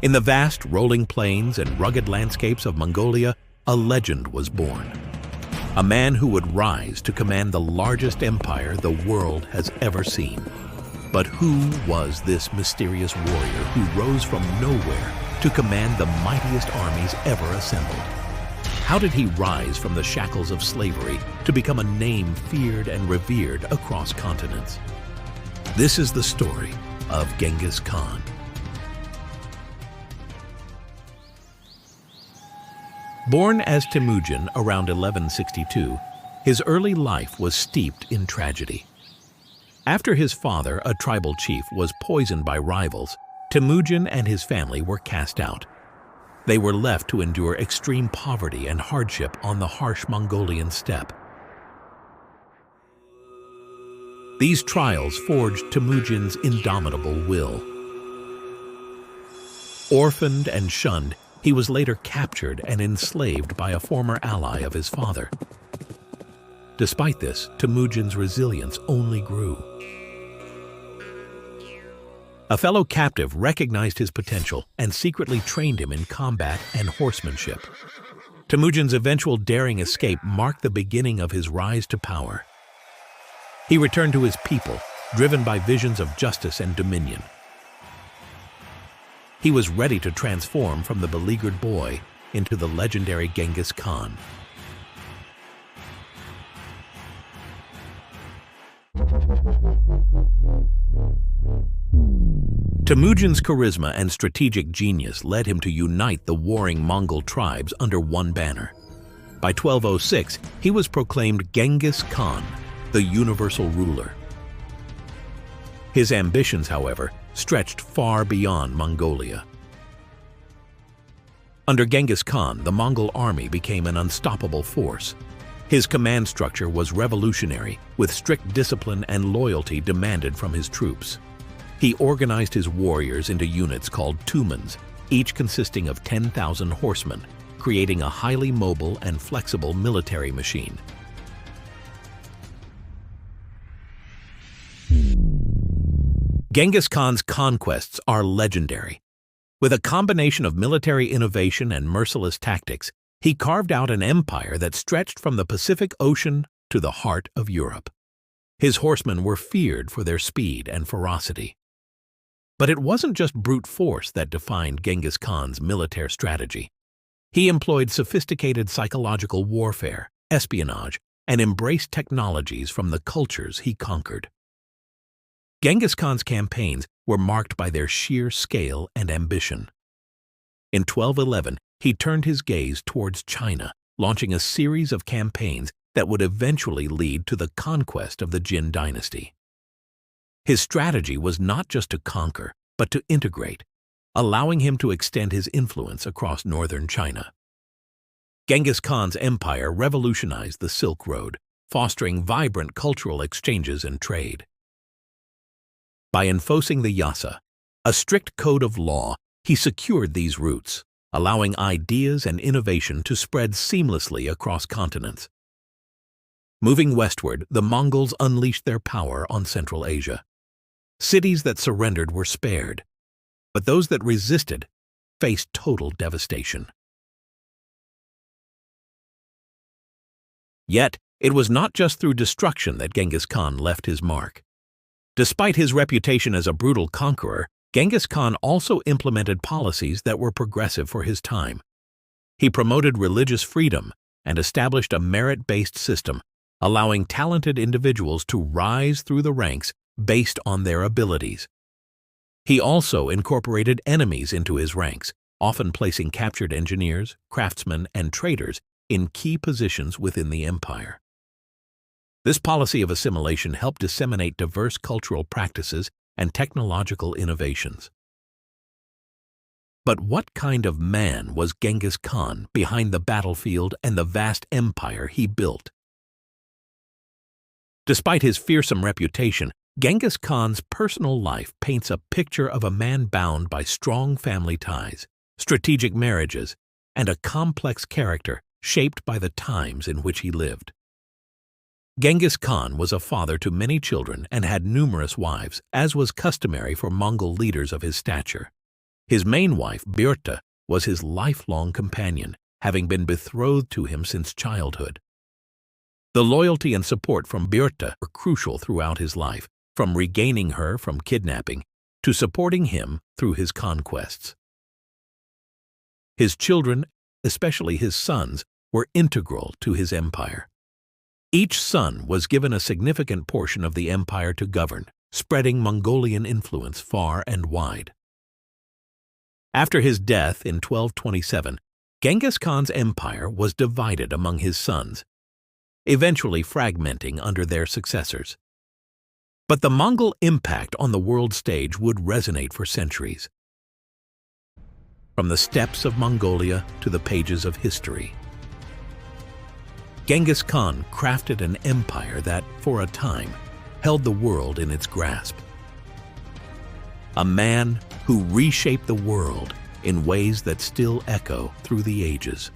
In the vast rolling plains and rugged landscapes of Mongolia, a legend was born. A man who would rise to command the largest empire the world has ever seen. But who was this mysterious warrior who rose from nowhere to command the mightiest armies ever assembled? How did he rise from the shackles of slavery to become a name feared and revered across continents? This is the story of Genghis Khan. Born as Temujin around 1162, his early life was steeped in tragedy. After his father, a tribal chief, was poisoned by rivals, Temujin and his family were cast out. They were left to endure extreme poverty and hardship on the harsh Mongolian steppe. These trials forged Temujin's indomitable will. Orphaned and shunned, he was later captured and enslaved by a former ally of his father. Despite this, Temujin's resilience only grew. A fellow captive recognized his potential and secretly trained him in combat and horsemanship. Temujin's eventual daring escape marked the beginning of his rise to power. He returned to his people, driven by visions of justice and dominion. He was ready to transform from the beleaguered boy into the legendary Genghis Khan. Temujin's charisma and strategic genius led him to unite the warring Mongol tribes under one banner. By 1206, he was proclaimed Genghis Khan, the universal ruler. His ambitions, however, stretched far beyond Mongolia. Under Genghis Khan, the Mongol army became an unstoppable force. His command structure was revolutionary, with strict discipline and loyalty demanded from his troops. He organized his warriors into units called tumans, each consisting of 10,000 horsemen, creating a highly mobile and flexible military machine. Genghis Khan's conquests are legendary. With a combination of military innovation and merciless tactics, he carved out an empire that stretched from the Pacific Ocean to the heart of Europe. His horsemen were feared for their speed and ferocity. But it wasn't just brute force that defined Genghis Khan's military strategy. He employed sophisticated psychological warfare, espionage, and embraced technologies from the cultures he conquered. Genghis Khan's campaigns were marked by their sheer scale and ambition. In 1211, he turned his gaze towards China, launching a series of campaigns that would eventually lead to the conquest of the Jin dynasty. His strategy was not just to conquer, but to integrate, allowing him to extend his influence across northern China. Genghis Khan's empire revolutionized the Silk Road, fostering vibrant cultural exchanges and trade. By enforcing the Yasa, a strict code of law, he secured these routes, allowing ideas and innovation to spread seamlessly across continents. Moving westward, the Mongols unleashed their power on Central Asia. Cities that surrendered were spared, but those that resisted faced total devastation. Yet, it was not just through destruction that Genghis Khan left his mark. Despite his reputation as a brutal conqueror, Genghis Khan also implemented policies that were progressive for his time. He promoted religious freedom and established a merit-based system, allowing talented individuals to rise through the ranks based on their abilities. He also incorporated enemies into his ranks, often placing captured engineers, craftsmen, and traders in key positions within the empire. This policy of assimilation helped disseminate diverse cultural practices and technological innovations. But what kind of man was Genghis Khan behind the battlefield and the vast empire he built? Despite his fearsome reputation, Genghis Khan's personal life paints a picture of a man bound by strong family ties, strategic marriages, and a complex character shaped by the times in which he lived. Genghis Khan was a father to many children and had numerous wives, as was customary for Mongol leaders of his stature. His main wife, Börte, was his lifelong companion, having been betrothed to him since childhood. The loyalty and support from Börte were crucial throughout his life, from regaining her from kidnapping to supporting him through his conquests. His children, especially his sons, were integral to his empire. Each son was given a significant portion of the empire to govern, spreading Mongolian influence far and wide. After his death in 1227, Genghis Khan's empire was divided among his sons, eventually fragmenting under their successors. But the Mongol impact on the world stage would resonate for centuries. From the steppes of Mongolia to the pages of history, Genghis Khan crafted an empire that, for a time, held the world in its grasp. A man who reshaped the world in ways that still echo through the ages.